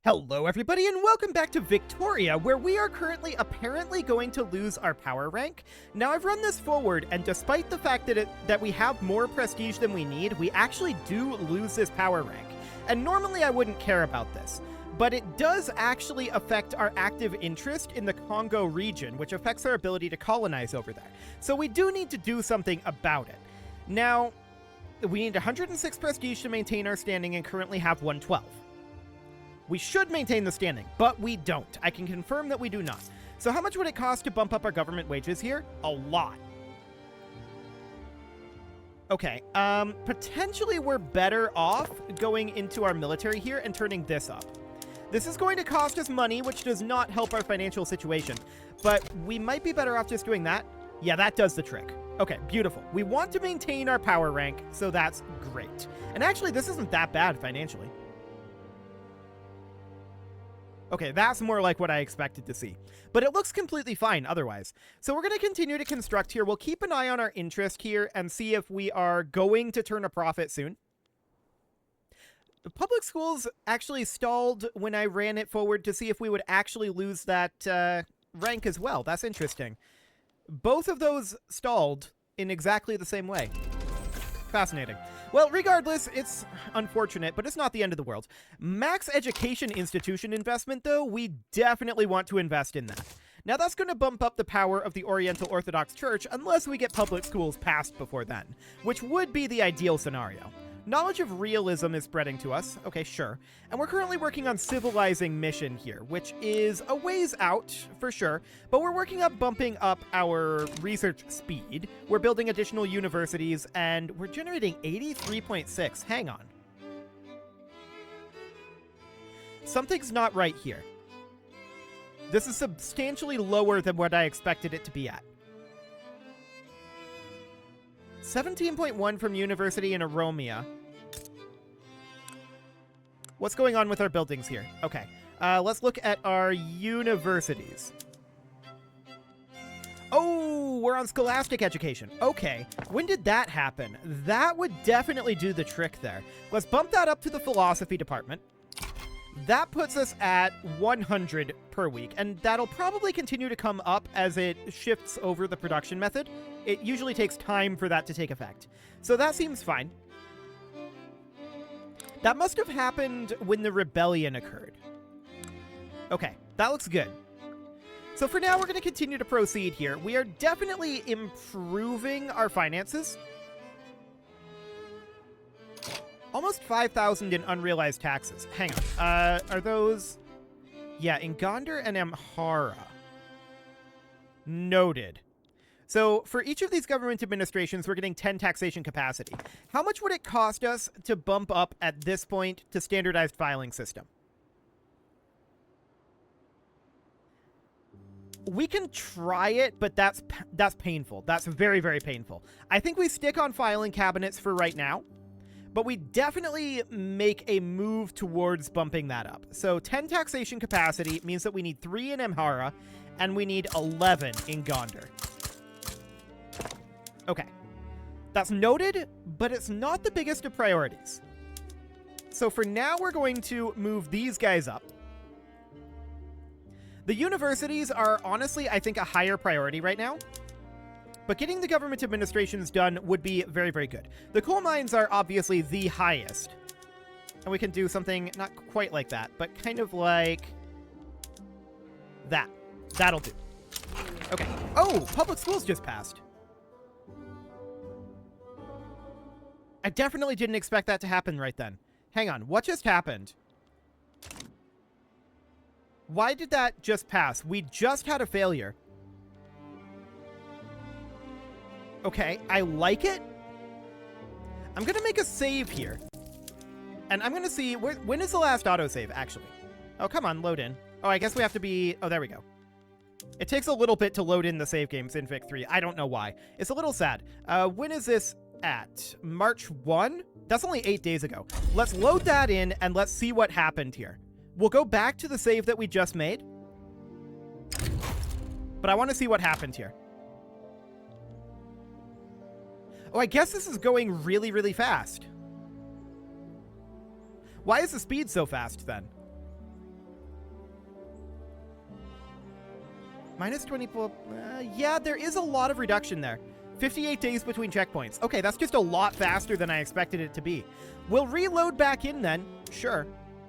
Hello everybody and welcome back to Victoria, where we are currently apparently going to lose our power rank. Now I've run this forward, and despite the fact that we have more prestige than we need, we actually do lose this power rank. And normally I wouldn't care about this, but it does actually affect our active interest in the Congo region, which affects our ability to colonize over there. So we do need to do something about it. Now, we need 106 prestige to maintain our standing and currently have 112. We should maintain the standing, but we don't. I can confirm that we do not. So how much would it cost to bump up our government wages here? A lot. Okay, potentially we're better off going into our military here and turning this up. This is going to cost us money, which does not help our financial situation, but we might be better off just doing that. Yeah, that does the trick. Okay, beautiful. We want to maintain our power rank, so that's great. And actually, this isn't that bad financially. Okay, that's more like what I expected to see. But it looks completely fine otherwise. So we're going to continue to construct here. We'll keep an eye on our interest here and see if we are going to turn a profit soon. The public schools actually stalled when I ran it forward to see if we would actually lose that rank as well. That's interesting. Both of those stalled in exactly the same way. Fascinating. Well, regardless, it's unfortunate, but it's not the end of the world. Max education institution investment, though, we definitely want to invest in that. Now, that's going to bump up the power of the Oriental Orthodox Church unless we get public schools passed before then, which would be the ideal scenario. Knowledge of realism is spreading to us. Okay, sure. And we're currently working on civilizing mission here, which is a ways out, for sure. But we're working on bumping up our research speed. We're building additional universities, and we're generating 83.6. Hang on. Something's not right here. This is substantially lower than what I expected it to be at. 17.1 from University in Oromia. What's going on with our buildings here? Okay, let's look at our universities. Oh, we're on scholastic education. Okay, when did that happen? That would definitely do the trick there. Let's bump that up to the philosophy department. That puts us at 100 per week, and that'll probably continue to come up as it shifts over the production method. It usually takes time for that to take effect. So that seems fine. That must have happened when the rebellion occurred. Okay, that looks good. So for now, we're going to continue to proceed here. We are definitely improving our finances. Almost 5,000 in unrealized taxes. Hang on. Are those... Yeah, in Gondar and Amhara. Noted. So for each of these government administrations, we're getting 10 taxation capacity. How much would it cost us to bump up at this point to standardized filing system? We can try it, but that's painful. That's very, very painful. I think we stick on filing cabinets for right now. But we definitely make a move towards bumping that up. So 10 taxation capacity means that we need 3 in Amhara, and we need 11 in Gondar. Okay. That's noted, but it's not the biggest of priorities. So for now, we're going to move these guys up. The universities are honestly, I think, a higher priority right now. But getting the government administrations done would be very, very good. The coal mines are obviously the highest. And we can do something not quite like that, but kind of like that. That'll do. Okay. Oh, public schools just passed. I definitely didn't expect that to happen right then. Hang on, what just happened? Why did that just pass? We just had a failure. Okay, I like it. I'm going to make a save here. And I'm going to see... when is the last autosave, actually? Oh, come on, load in. Oh, I guess we have to be... Oh, there we go. It takes a little bit to load in the save games in Vic 3. I don't know why. It's a little sad. When is this at? March 1? That's only 8 days ago. Let's load that in and let's see what happened here. We'll go back to the save that we just made. But I want to see what happened here. Oh, I guess this is going really, really fast. Why is the speed so fast, then? Minus 20. Yeah, there is a lot of reduction there. 58 days between checkpoints. Okay, that's just a lot faster than I expected it to be. We'll reload back in then. Sure.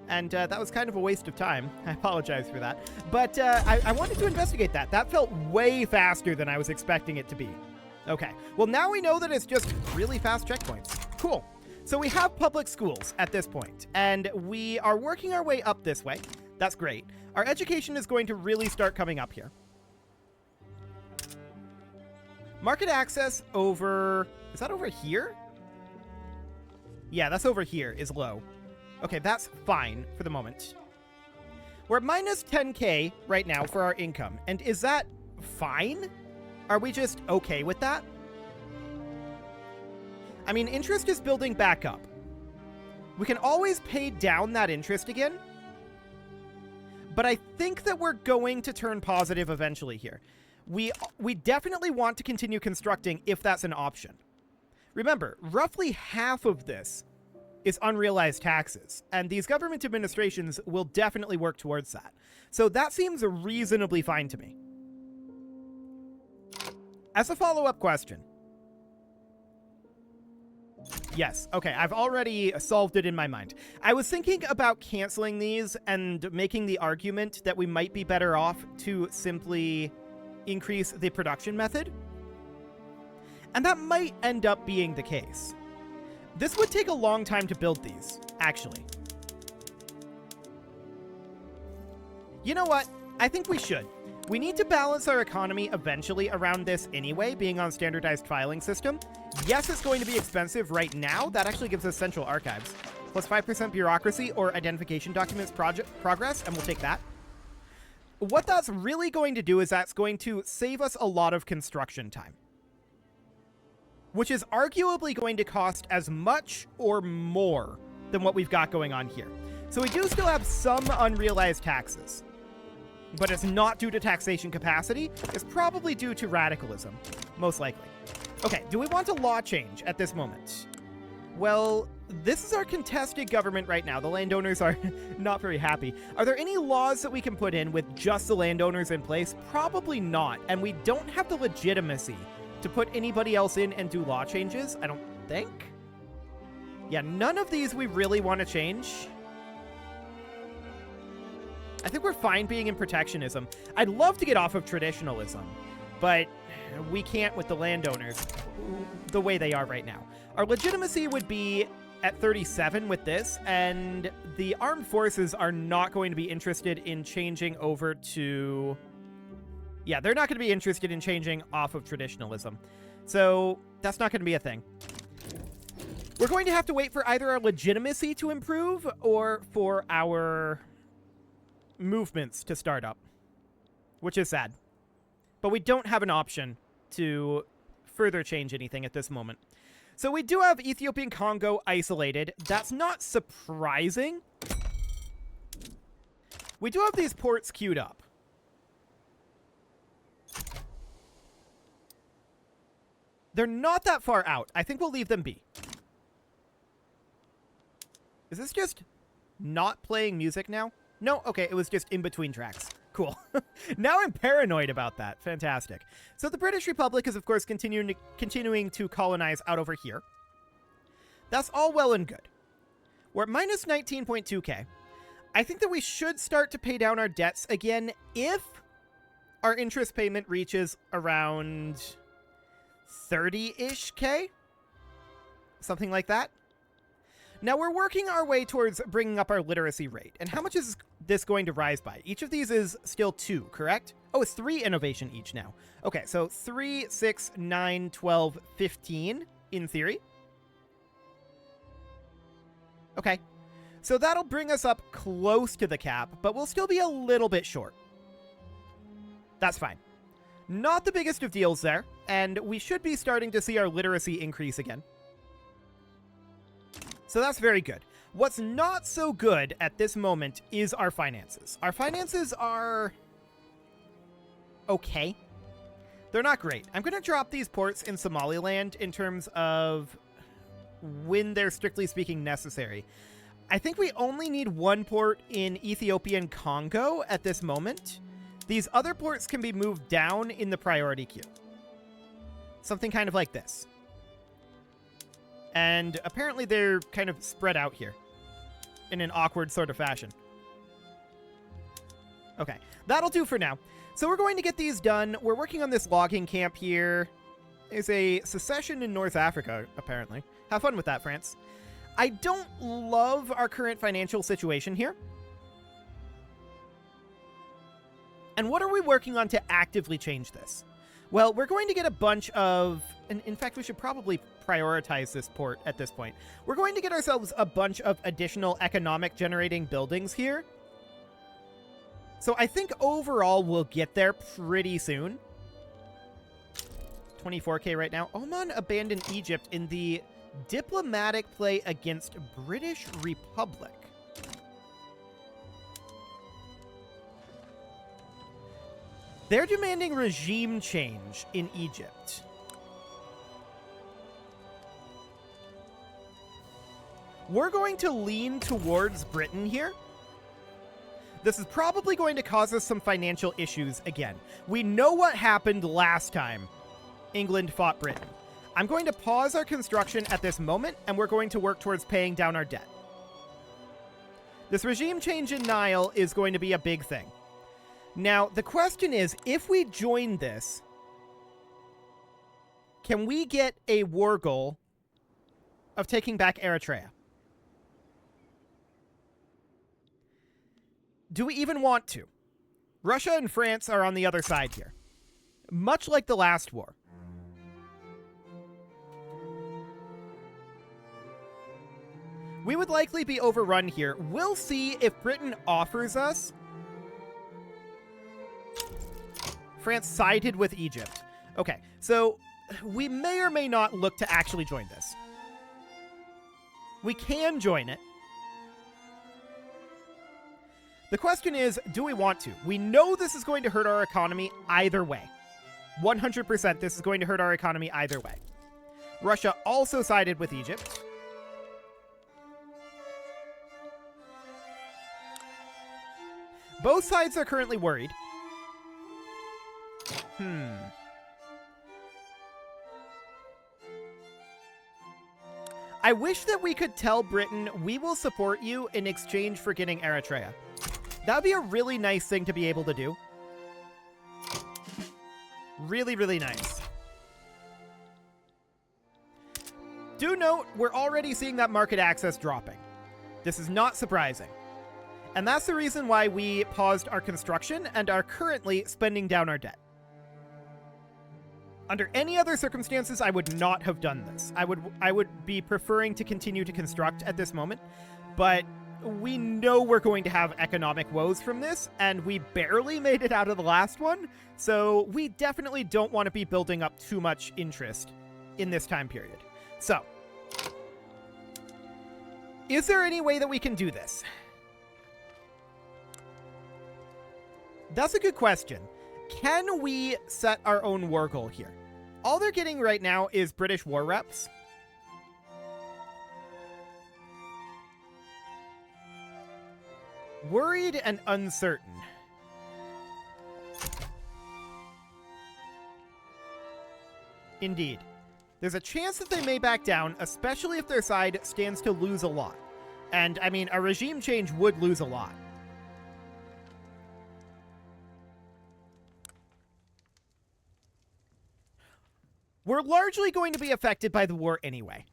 And that was kind of a waste of time. I apologize for that. But I wanted to investigate that. That felt way faster than I was expecting it to be. Okay. Well, now we know that it's just really fast checkpoints. Cool. So we have public schools at this point, and we are working our way up this way. That's great. Our education is going to really start coming up here. Market access over... Is that over here? Yeah, that's over here is low. Okay, that's fine for the moment. We're at minus 10K right now for our income. And is that fine? Are we just okay with that? I mean, interest is building back up. We can always pay down that interest again. But I think that we're going to turn positive eventually here. We definitely want to continue constructing if that's an option. Remember, roughly half of this is unrealized taxes, and these government administrations will definitely work towards that. So that seems reasonably fine to me. As a follow-up question. Yes, okay, I've already solved it in my mind. I was thinking about canceling these and making the argument that we might be better off to simply increase the production method. And that might end up being the case. This would take a long time to build these, actually. You know what? I think we should. We need to balance our economy eventually around this anyway, being on standardized filing system. Yes, it's going to be expensive right now. That actually gives us central archives. Plus 5% bureaucracy or identification documents progress, and we'll take that. What that's really going to do is that's going to save us a lot of construction time, which is arguably going to cost as much or more than what we've got going on here. So we do still have some unrealized taxes, but it's not due to taxation capacity. It's probably due to radicalism, most likely. Okay, do we want a law change at this moment? Well, this is our contested government right now. The landowners are not very happy. Are there any laws that we can put in with just the landowners in place? Probably not, and we don't have the legitimacy to put anybody else in and do law changes, I don't think. Yeah, none of these we really want to change. I think we're fine being in protectionism. I'd love to get off of traditionalism, but we can't with the landowners the way they are right now. Our legitimacy would be at 37 with this, and the armed forces are not going to be interested in changing over to... Yeah, they're not going to be interested in changing off of traditionalism. So that's not going to be a thing. We're going to have to wait for either our legitimacy to improve or for our movements to start up, which is sad. But we don't have an option to further change anything at this moment. So we do have Ethiopian Congo isolated. That's not surprising. We do have these ports queued up. They're not that far out. I think we'll leave them be. Is this just not playing music now? No? Okay, it was just in between tracks. Cool. Now I'm paranoid about that. Fantastic. So the British Republic is, of course, continuing to colonize out over here. That's all well and good. We're at minus 19.2k. I think that we should start to pay down our debts again if our interest payment reaches around 30-ish K? Something like that. Now we're working our way towards bringing up our literacy rate. And how much is this going to rise by? Each of these is still 2, correct? Oh, it's 3 innovation each now. Okay, so 3, 6, 9, 12, 15 in theory. Okay. So that'll bring us up close to the cap, but we'll still be a little bit short. That's fine. Not the biggest of deals there, and we should be starting to see our literacy increase again. So that's very good. What's not so good at this moment is our finances. Our finances are okay. They're not great. I'm going to drop these ports in Somaliland in terms of when they're strictly speaking necessary. I think we only need 1 port in Ethiopian Congo at this moment. these other ports can be moved down in the priority queue. Something kind of like this. And apparently they're kind of spread out here in an awkward sort of fashion. Okay, that'll do for now. So we're going to get these done. We're working on this logging camp here. There's a secession in North Africa, apparently. Have fun with that, France. I don't love our current financial situation here. And what are we working on to actively change this? Well, we're going to get a bunch of... And in fact, we should probably prioritize this port at this point. We're going to get ourselves a bunch of additional economic generating buildings here. So I think overall we'll get there pretty soon. 24k right now. Oman abandoned Egypt in the diplomatic play against British Republic. They're demanding regime change in Egypt. We're going to lean towards Britain here. This is probably going to cause us some financial issues again. We know what happened last time England fought Britain. I'm going to pause our construction at this moment, and we're going to work towards paying down our debt. This regime change in Nile is going to be a big thing. Now, the question is, if we join this, can we get a war goal of taking back Eritrea? Do we even want to? Russia and France are on the other side here, much like the last war. We would likely be overrun here. We'll see if Britain offers us. France sided with Egypt. Okay, so we may or may not look to actually join this. We can join it. The question is, do we want to? We know this is going to hurt our economy either way. 100% this is going to hurt our economy either way. Russia also sided with Egypt. Both sides are currently worried. I wish that we could tell Britain, we will support you in exchange for getting Eritrea. That would be a really nice thing to be able to do. Really, really nice. Do note, we're already seeing that market access dropping. This is not surprising. And that's the reason why we paused our construction and are currently spending down our debt. Under any other circumstances, I would not have done this. I would be preferring to continue to construct at this moment, but we know we're going to have economic woes from this, and we barely made it out of the last one, so we definitely don't want to be building up too much interest in this time period. So, is there any way that we can do this? That's a good question. Can we set our own war goal here? All they're getting right now is British war reps. Worried and uncertain. Indeed. There's a chance that they may back down, especially if their side stands to lose a lot. And, I mean, a regime change would lose a lot. We're largely going to be affected by the war anyway,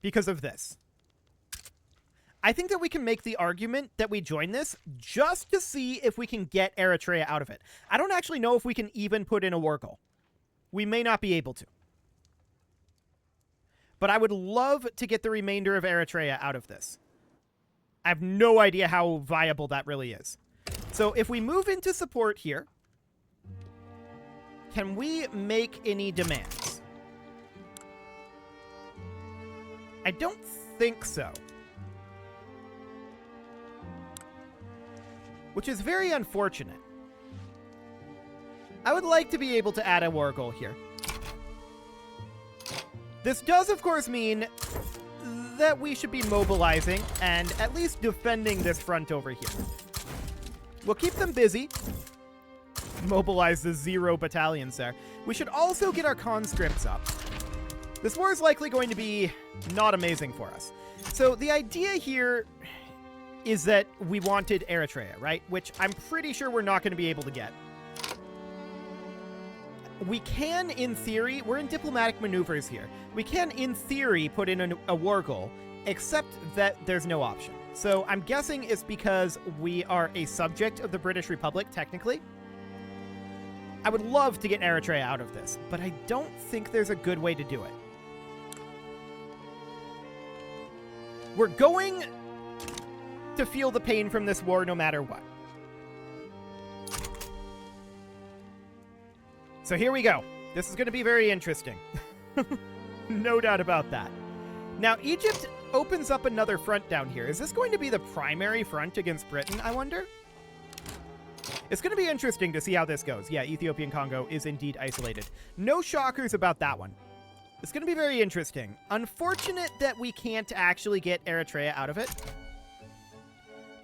because of this. I think that we can make the argument that we join this just to see if we can get Eritrea out of it. I don't actually know if we can even put in a war goal. We may not be able to. But I would love to get the remainder of Eritrea out of this. I have no idea how viable that really is. So if we move into support here, can we make any demands? I don't think so. Which is very unfortunate. I would like to be able to add a war goal here. This does, of course, mean that we should be mobilizing and at least defending this front over here. We'll keep them busy. mobilize the 0 battalions there. We should also get our conscripts up. This war is likely going to be not amazing for us. So the idea here is that we wanted Eritrea, right? Which I'm pretty sure we're not going to be able to get. We can, in theory, we're in diplomatic maneuvers here. We can, in theory, put in a war goal, except that there's no option. So I'm guessing it's because we are a subject of the British Republic, technically. I would love to get Eritrea out of this, but I don't think there's a good way to do it. We're going to feel the pain from this war no matter what. So here we go. This is going to be very interesting. No doubt about that. Now, Egypt opens up another front down here. Is this going to be the primary front against Britain, I wonder? It's going to be interesting to see how this goes. Yeah, Ethiopian Congo is indeed isolated. No shockers about that one. It's going to be very interesting. Unfortunate that we can't actually get Eritrea out of it.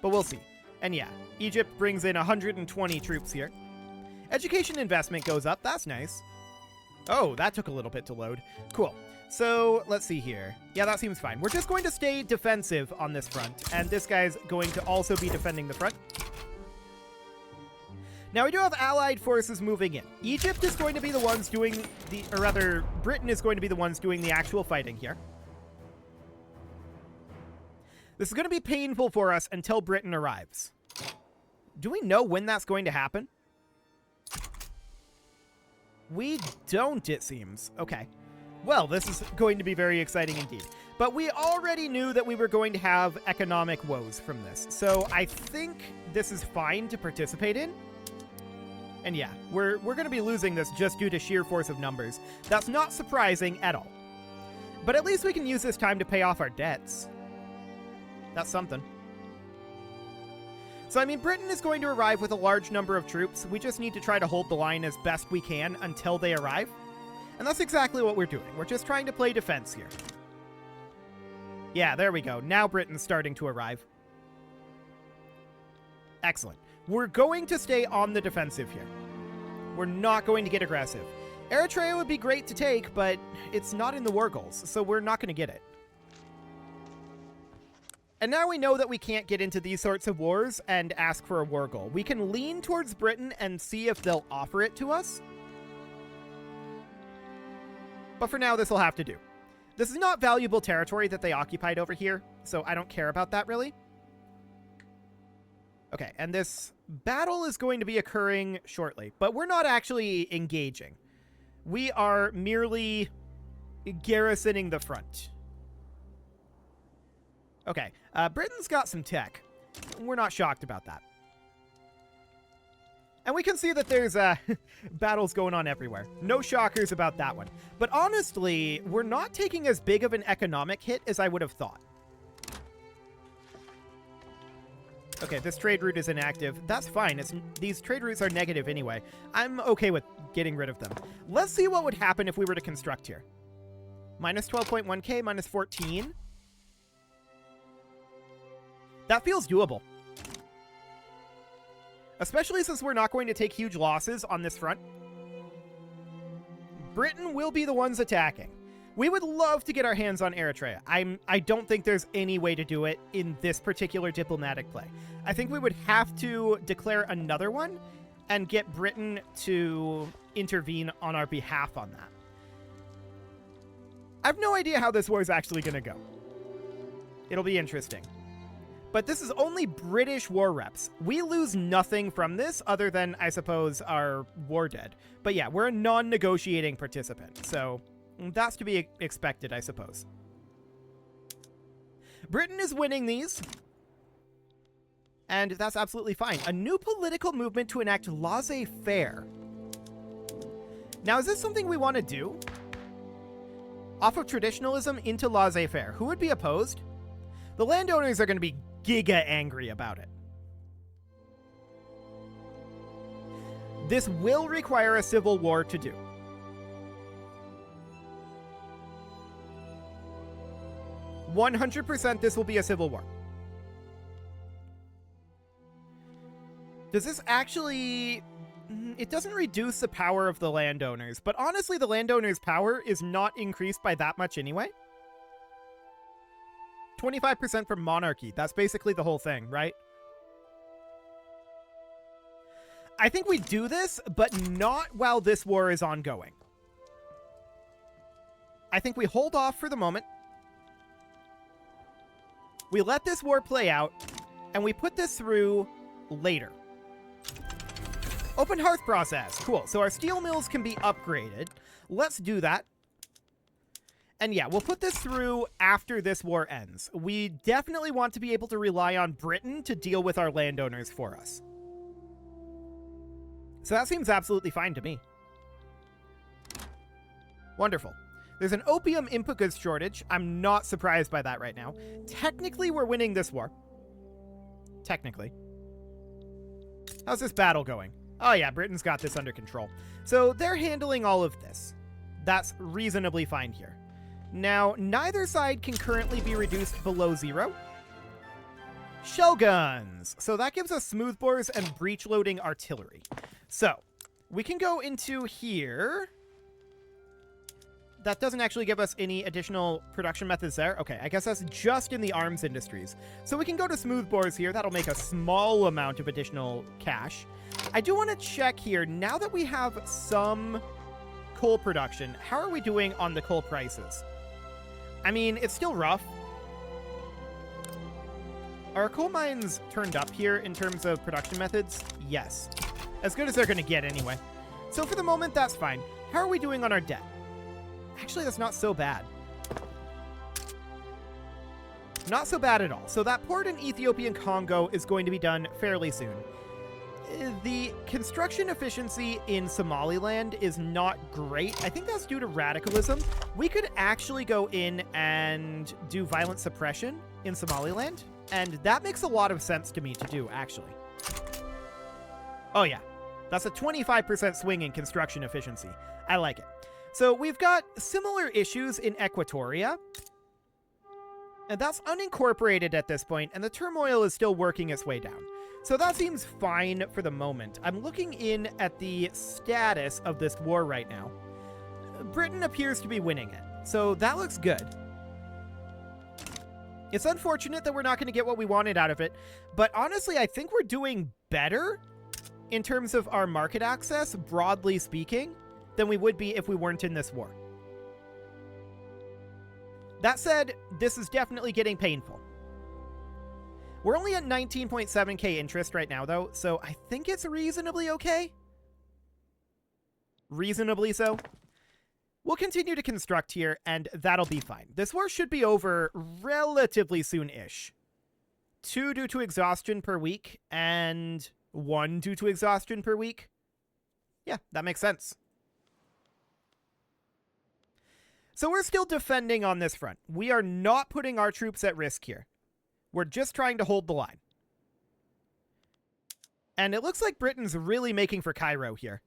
But we'll see. And yeah, Egypt brings in 120 troops here. Education investment goes up. That's nice. Oh, that took a little bit to load. Cool. So let's see here. Yeah, that seems fine. We're just going to stay defensive on this front. And this guy's going to also be defending the front. Now we do have allied forces moving in. Egypt is going to be the ones doing the, or rather, Britain is going to be the ones doing the actual fighting here. This is going to be painful for us until Britain arrives. Do we know when that's going to happen? We don't, it seems. Okay. Well, this is going to be very exciting indeed. But we already knew that we were going to have economic woes from this. So I think this is fine to participate in. And yeah, we're going to be losing this just due to sheer force of numbers. That's not surprising at all. But at least we can use this time to pay off our debts. That's something. So, I mean, Britain is going to arrive with a large number of troops. We just need to try to hold the line as best we can until they arrive. And that's exactly what we're doing. We're just trying to play defense here. Yeah, there we go. Now Britain's starting to arrive. Excellent. We're going to stay on the defensive here. We're not going to get aggressive. Eritrea would be great to take, but it's not in the war goals, so we're not going to get it. And now we know that we can't get into these sorts of wars and ask for a war goal. We can lean towards Britain and see if they'll offer it to us. But for now, this will have to do. This is not valuable territory that they occupied over here, so I don't care about that, really. Okay, and this battle is going to be occurring shortly, but we're not actually engaging. We are merely garrisoning the front. Okay, Britain's got some tech. We're not shocked about that. And we can see that there's battles going on everywhere. No shockers about that one. But honestly, we're not taking as big of an economic hit as I would have thought. Okay, this trade route is inactive. That's fine. These trade routes are negative anyway. I'm okay with getting rid of them. Let's see what would happen if we were to construct here. Minus 12.1k, minus 14. That feels doable. Especially since we're not going to take huge losses on this front. Britain will be the ones attacking. We would love to get our hands on Eritrea. I don't think there's any way to do it in this particular diplomatic play. I think we would have to declare another one and get Britain to intervene on our behalf on that. I have no idea how this war is actually going to go. It'll be interesting. But this is only British war reps. We lose nothing from this other than, I suppose, our war dead. But yeah, we're a non-negotiating participant, so that's to be expected, I suppose. Britain is winning these, and that's absolutely fine. A new political movement to enact laissez-faire. Now, is this something we want to do? Off of traditionalism into laissez-faire. Who would be opposed? The landowners are going to be giga angry about it. This will require a civil war to do. %, this will be a civil war. Does this actually... it doesn't reduce the power of the landowners, but honestly, the landowners' power is not increased by that much anyway. 25% from monarchy. That's basically the whole thing, right? I think we do this, but not while this war is ongoing. I think we hold off for the moment. We let this war play out, and we put this through later. Open hearth process. Cool. So our steel mills can be upgraded. Let's do that. And yeah, we'll put this through after this war ends. We definitely want to be able to rely on Britain to deal with our landowners for us. So that seems absolutely fine to me. Wonderful. There's an opium input goods shortage. I'm not surprised by that right now. Technically, we're winning this war. Technically. How's this battle going? Oh yeah, Britain's got this under control. So they're handling all of this. That's reasonably fine here. Now, neither side can currently be reduced below 0. Shell guns. So that gives us smoothbores and breech-loading artillery. So, we can go into here. That doesn't actually give us any additional production methods there. Okay, I guess that's just in the arms industries. So we can go to smoothbores here. That'll make a small amount of additional cash. I do want to check here, now that we have some coal production, how are we doing on the coal prices? I mean, it's still rough. Are our coal mines turned up here in terms of production methods? Yes. As good as they're going to get anyway. So for the moment, that's fine. How are we doing on our debt? Actually, that's not so bad. Not so bad at all. So that port in Ethiopian Congo is going to be done fairly soon. The construction efficiency in Somaliland is not great. I think that's due to radicalism. We could actually go in and do violent suppression in Somaliland, and that makes a lot of sense to me to do, actually. Oh yeah, that's a 25% swing in construction efficiency. I like it. So we've got similar issues in Equatoria, and that's unincorporated at this point, and the turmoil is still working its way down. So that seems fine for the moment. I'm looking in at the status of this war right now. Britain appears to be winning it, so that looks good. It's unfortunate that we're not going to get what we wanted out of it, but honestly, I think we're doing better in terms of our market access, broadly speaking, than we would be if we weren't in this war. That said, this is definitely getting painful. We're only at 19.7k interest right now, though, so I think it's reasonably okay. Reasonably so. We'll continue to construct here, and that'll be fine. This war should be over relatively soon-ish. 2 due to exhaustion per week, and 1 due to exhaustion per week. Yeah, that makes sense. So we're still defending on this front. We are not putting our troops at risk here. We're just trying to hold the line. And it looks like Britain's really making for Cairo here.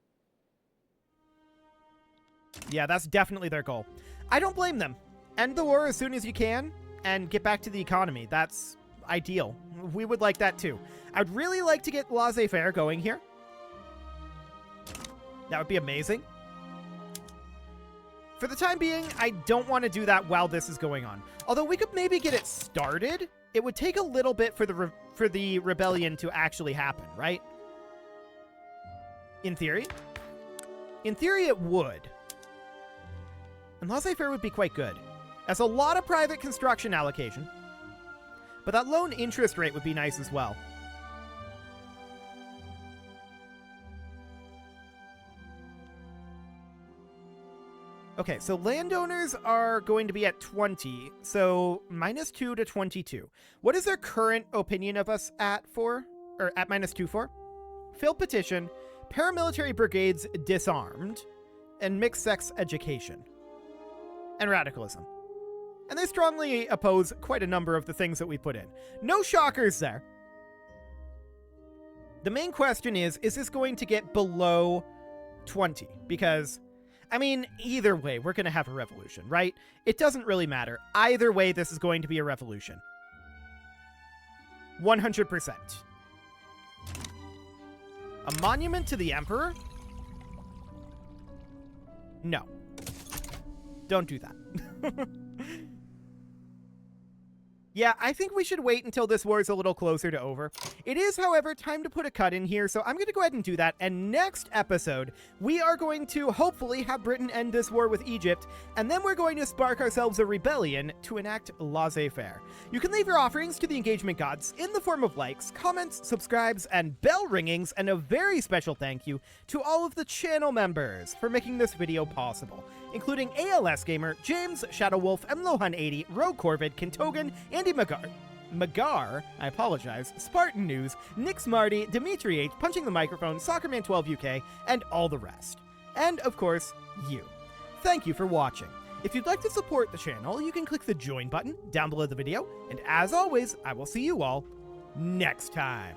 Yeah, that's definitely their goal. I don't blame them. End the war as soon as you can and get back to the economy. That's ideal. We would like that too. I'd really like to get laissez-faire going here. That would be amazing. For the time being, I don't want to do that while this is going on. Although we could maybe get it started. It would take a little bit for the rebellion to actually happen, right? In theory. In theory, it would. And laissez-faire would be quite good. That's a lot of private construction allocation. But that loan interest rate would be nice as well. Okay, so landowners are going to be at 20, so -2 to 22. What is their current opinion of us at for? Or at -2 for? Failed petition, paramilitary brigades disarmed, and mixed-sex education. And radicalism. And they strongly oppose quite a number of the things that we put in. No shockers there. The main question is this going to get below 20? Because, I mean, either way, we're going to have a revolution, right? It doesn't really matter. Either way, this is going to be a revolution. 100%. A monument to the Emperor? No. Don't do that. Yeah, I think we should wait until this war is a little closer to over. It is, however, time to put a cut in here, so I'm going to go ahead and do that. And next episode, we are going to hopefully have Britain end this war with Egypt, and then we're going to spark ourselves a rebellion to enact laissez-faire. You can leave your offerings to the engagement gods in the form of likes, comments, subscribes, and bell ringings, and a very special thank you to all of the channel members for making this video possible, including ALS Gamer, James, Shadowwolf, MLohan80, Rogue Corvid, Kintogan, Andy Magar, I apologize, Spartan News, Nix Marty, Dimitri H, Punching the Microphone, Soccerman12 UK, and all the rest. And, of course, you. Thank you for watching. If you'd like to support the channel, you can click the join button down below the video, and as always, I will see you all next time.